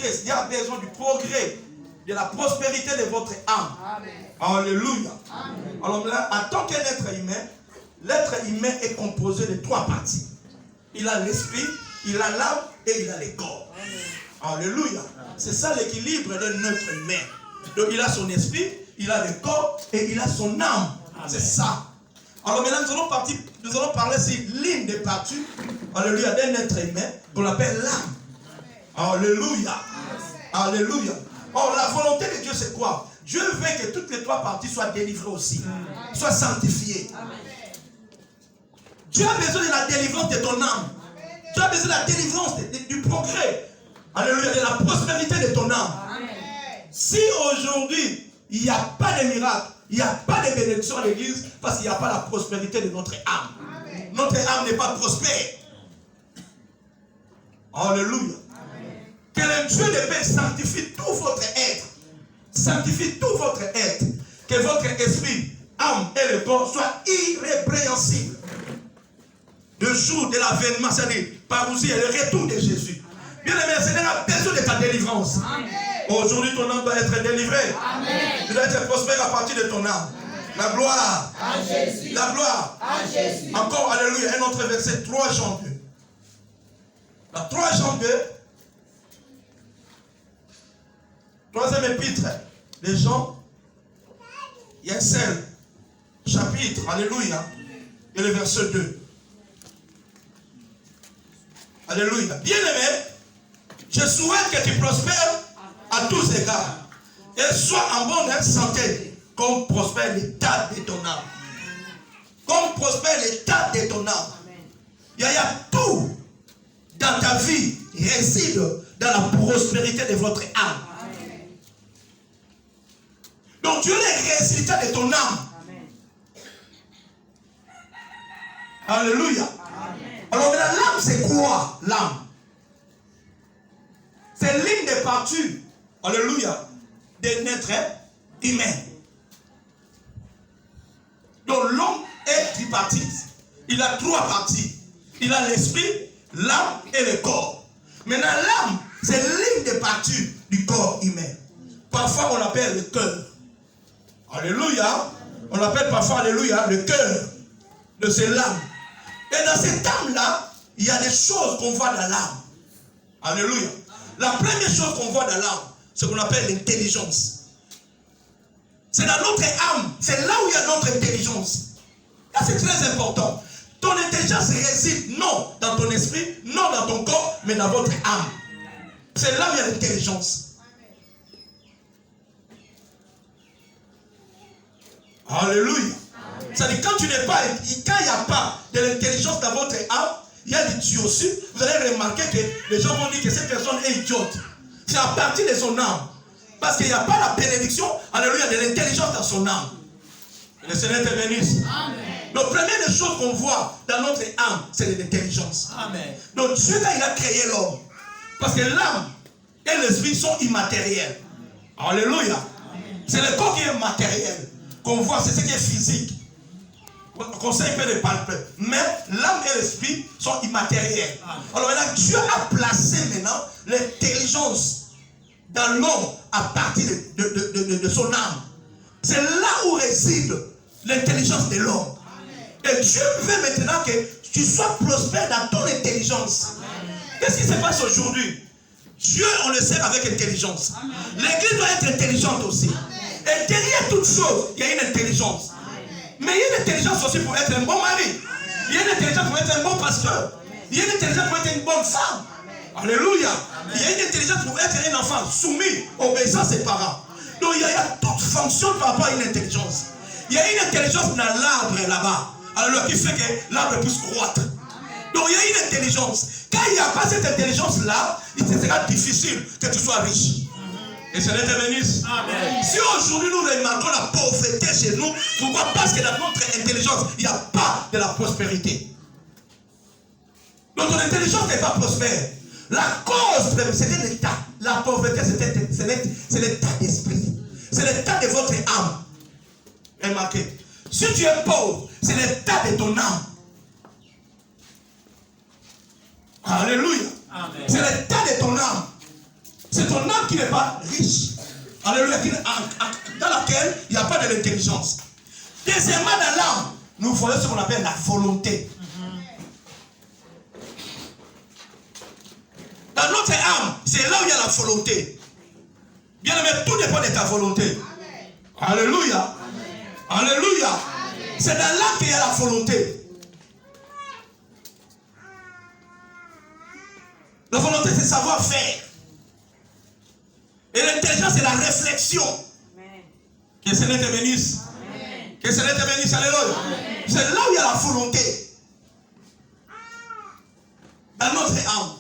progresse. Il y a besoin du progrès, de la prospérité de votre âme. Amen. Alléluia. Amen. Alors là, en tant qu'être humain, l'être humain est composé de 3 parties. Il a l'esprit, il a l'âme et il a le corps. Amen. Alléluia. C'est ça l'équilibre de notre humain. Donc il a son esprit, il a le corps et il a son âme. C'est ça. Alors maintenant nous allons parler sur l'une des parties, alléluia, d'un être humain qu'on appelle l'âme. Alléluia. Alléluia. Or la volonté de Dieu c'est quoi? Dieu veut que toutes les 3 parties soient délivrées aussi, soient sanctifiées. Dieu a besoin de la délivrance de ton âme. Tu as besoin de la délivrance du progrès. Alléluia, de la prospérité de ton âme. Amen. Si aujourd'hui, il n'y a pas de miracle, il n'y a pas de bénédiction à l'église, parce qu'il n'y a pas la prospérité de notre âme. Amen. Notre âme n'est pas prospère. Alléluia. Amen. Que le Dieu de paix sanctifie tout votre être. Sanctifie tout votre être. Que votre esprit, âme et le corps soient irrépréhensibles. Le jour de l'avènement, c'est-à-dire par aussi le retour de Jésus. Bien aimé, le Seigneur a besoin de ta délivrance. Aujourd'hui, ton âme doit être délivrée. Tu dois être prospère à partir de ton âme. Amen. La gloire à Jésus. La gloire à Jésus. Encore, alléluia, un autre verset, 3 Jean 2. La 3 Jean 2, 3e épître de Jean, il y a un seul chapitre, alléluia, et le verset 2. Alléluia. Bien-aimé, je souhaite que tu prospères à tous égards et sois en bonne santé, comme prospère l'état de ton âme. Comme prospère l'état de ton âme. Il y a tout dans ta vie réside dans la prospérité de votre âme. Donc Dieu est le résultat de ton âme. Alléluia. Alors maintenant, l'âme c'est quoi? L'âme, c'est l'une des parties, alléluia, de notre humain. Donc l'homme est tripartite. Il a 3 parties. Il a l'esprit, l'âme et le corps. Maintenant l'âme, c'est l'une des parties du corps humain. Parfois on l'appelle le cœur. Alléluia. On l'appelle parfois, alléluia, le cœur de cette âme. Et dans cette âme-là, il y a des choses qu'on voit dans l'âme. Alléluia. La première chose qu'on voit dans l'âme, c'est ce qu'on appelle l'intelligence. C'est dans notre âme, c'est là où il y a notre intelligence. Là, c'est très important. Ton intelligence réside non dans ton esprit, non dans ton corps, mais dans votre âme. C'est là où il y a l'intelligence. Alléluia. C'est-à-dire quand tu n'es pas, quand il n'y a pas de l'intelligence dans votre âme, il y a l'idiotie. Vous allez remarquer que les gens vont dire que cette personne est idiote. C'est à partir de son âme. Parce qu'il n'y a pas la bénédiction, alléluia, de l'intelligence dans son âme. Le Seigneur te bénisse. Donc, première des choses qu'on voit dans notre âme, c'est l'intelligence. Donc, Dieu, quand il a créé l'homme, parce que l'âme et l'esprit sont immatériels. Alléluia. C'est le corps qui est matériel. Qu'on voit, c'est ce qui est physique. Qu'on sait un peu de palper. Mais l'âme et l'esprit sont immatériels. Alors maintenant, Dieu a placé maintenant l'intelligence dans l'homme à partir de son âme. C'est là où réside l'intelligence de l'homme. Et Dieu veut maintenant que tu sois prospère dans ton intelligence. Qu'est-ce qui se passe aujourd'hui? Dieu, on le sait avec intelligence. L'église doit être intelligente aussi. Et derrière toute chose, il y a une intelligence. Mais il y a une intelligence aussi pour être un bon mari. Il y a une intelligence pour être un bon pasteur. Il y a une intelligence pour être une bonne femme. Alléluia. Il y a une intelligence pour être un enfant soumis, obéissant à ses parents. Donc il y a toute fonction par rapport à une intelligence. Il y a une intelligence dans l'arbre là-bas. Alors qui fait que l'arbre puisse croître. Donc il y a une intelligence. Quand il n'y a pas cette intelligence-là, il sera difficile que tu sois riche. Et Seigneur te bénisse. Amen. Si aujourd'hui nous remarquons la pauvreté chez nous, pourquoi? Parce que dans notre intelligence, il n'y a pas de la prospérité. Donc ton intelligence n'est pas prospère. La cause, c'était l'état. La pauvreté, c'est l'état d'esprit. C'est l'état de votre âme. Remarquez. Si tu es pauvre, c'est l'état de ton âme. Alléluia. C'est l'état de ton âme. C'est ton âme qui n'est pas riche. Alléluia. Dans laquelle il n'y a pas de l'intelligence. Deuxièmement, dans l'âme, nous voyons ce qu'on appelle la volonté. Dans notre âme, c'est là où il y a la volonté. Bien aimé, tout dépend de ta volonté. Amen. Alléluia. Amen. Alléluia. C'est dans l'âme qu'il y a la volonté. La volonté, c'est savoir faire. Et l'intelligence, c'est la réflexion. Amen. Que ce n'est te bénisse. Amen. Que ce n'est te bénisse. Alléluia. C'est là où il y a la volonté. Dans notre âme.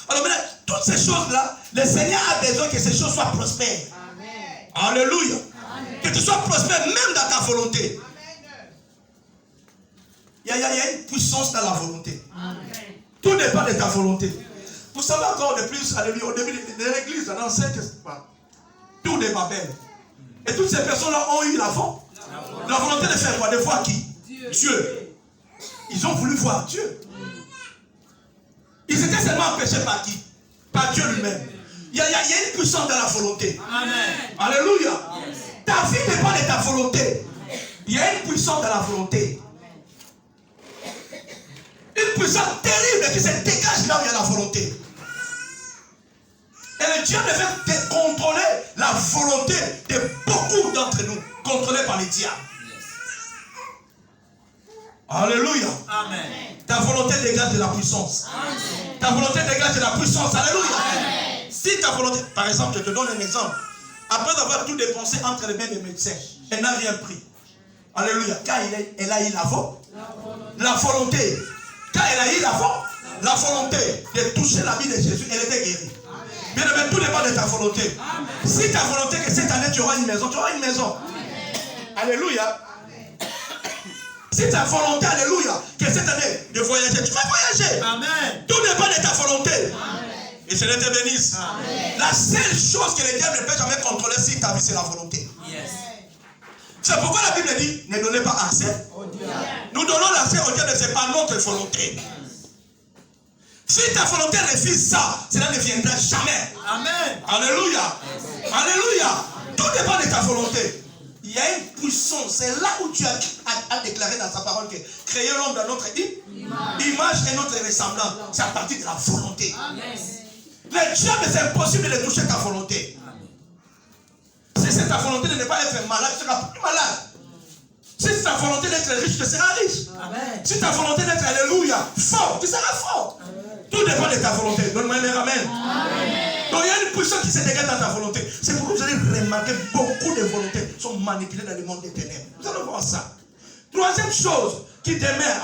Alors maintenant, toutes ces choses-là, le Seigneur a besoin que ces choses soient prospères. Amen. Alléluia. Amen. Que tu sois prospère même dans ta volonté. Il y a une puissance dans la volonté. Amen. Tout dépend de ta volonté. Vous savez encore de plus, alléluia, au début de l'église, dans l'Ancien Testament, tout de Babel. Et toutes ces personnes-là ont eu la volonté de faire quoi? De voir qui? Dieu. Ils ont voulu voir Dieu. Ils étaient seulement empêchés par qui? Par Dieu lui-même. Il y a une puissance dans la volonté. Amen. Alléluia. Amen. Ta vie dépend de ta volonté. Il y a une puissance dans la volonté. Une puissance terrible qui se dégage là où il y a la volonté. Et le Dieu devait contrôler la volonté de beaucoup d'entre nous, contrôlée par les diables. Alléluia. Amen. Ta volonté dégage de la puissance. Amen. Ta volonté dégage de la puissance. Alléluia. Amen. Si ta volonté, par exemple, je te donne un exemple. Après avoir tout dépensé entre les mains des médecins, elle n'a rien pris. Alléluia. Quand elle a eu la volonté. Quand elle a eu la volonté de toucher la vie de Jésus, elle était guérie. Bien aimé, tout dépend de ta volonté. Amen. Si ta volonté que cette année tu auras une maison, tu auras une maison. Amen. Alléluia. Si ta volonté, alléluia, que cette année de voyager, tu vas voyager. Amen. Tout dépend de ta volonté. Amen. Et Seigneur te bénisse. Amen. La seule chose que le diable ne peut jamais contrôler si ta vie, c'est la volonté. Yes. C'est pourquoi la Bible dit, ne donnez pas accès. Nous donnons l'accès au diable, ce n'est pas notre volonté. Si ta volonté refuse ça, cela ne viendra jamais. Amen. Alléluia. Yes. Alléluia. Tout dépend de ta volonté. Il y a une puissance. C'est là où tu as déclaré dans sa parole que créer l'homme dans notre image et notre ressemblance. C'est à partir de la volonté. Amen. Le diable, c'est impossible de toucher ta volonté. Si c'est ta volonté de ne pas être malade, tu seras plus malade. Si c'est ta volonté d'être riche, tu seras riche. Amen. Si ta volonté d'être, alléluia, fort, tu seras fort. Amen. Tout dépend de ta volonté. Donne-moi un amen. Amen. Donc il y a une puissance qui se dégage dans ta volonté. C'est pourquoi vous allez remarquer beaucoup de volontés sont manipulées dans le monde des ténèbres. Vous allez voir ça. Troisième chose qui demeure.